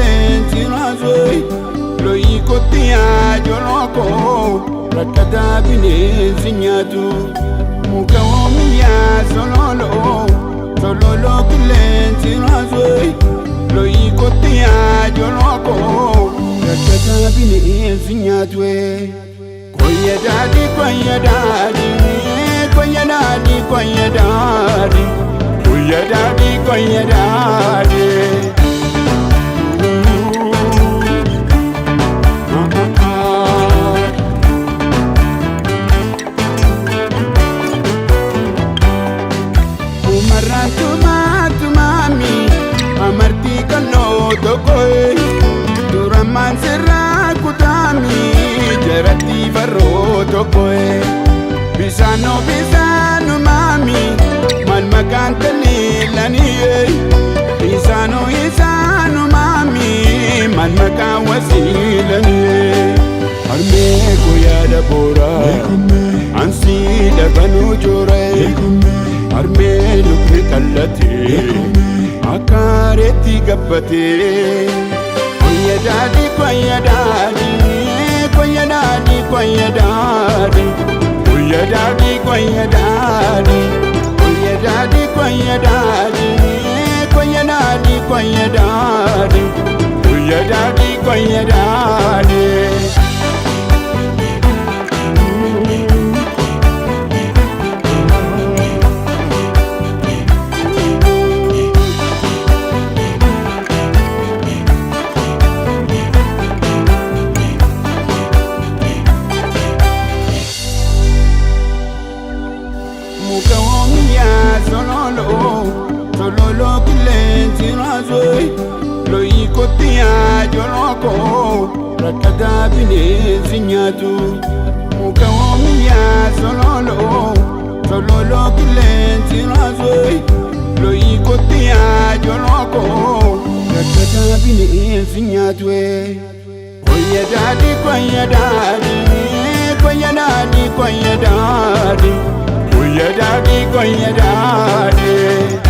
kilenti razoi Loi kotia joroko Rakata bine zinyatu Muka womia Sololo kilenti razoi Loi kotia joroko Rakata bine zinyatu Koye dadi Koye dadi Koye dadi Koye dadi Koye dadi Koye dadi Amarti kano tokoe Duraman serra kutami Jarati varro tokoe Bisano mami Mal makantani laniye Bisano mami Mal makawasi laniye Arme koyada bora Ansi dabanu jore Arme lukri kallati Akareti gabbate Koye dadi Koye dadi Koye dadi Koye dadi Koye dadi Koye dadi Koye dadi Koye dadi Koye dadi Koye dadi Koye dadi Koye dadi Sololo kilenti razoi Loi kotia joroko Rakata bine zinyatu Muka womia Sololo kilenti razoi Loi kotia joroko Rakata bine zinyatu Koye dadi Koye dadi Koye dadi Koye dadi Koye dadi Koye dadi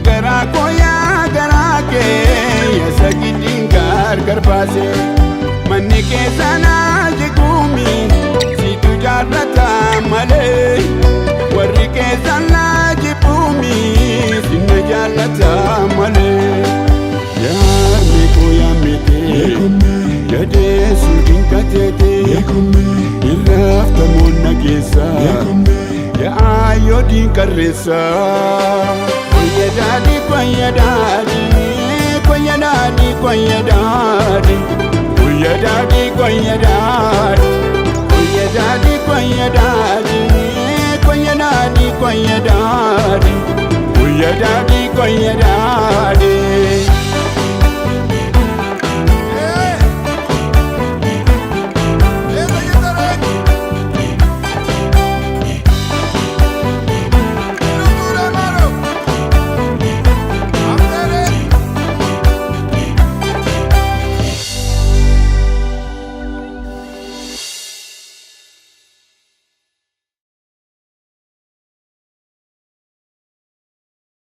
Gara koya gara ke yasaki dingar garbase manne ke sana jikumi situ jarrata male warri ke sana jipumi sinna jarrata male yar me koya mete yade sudin katete irafta monna kesa ya ayo din karesa Koye dadi Koye dadi Koye dadi Koye dadi Koye dadi Koye dadi Koye dadi Koye dadi Koye dadi Koye dadi Koye dadi Koye dadi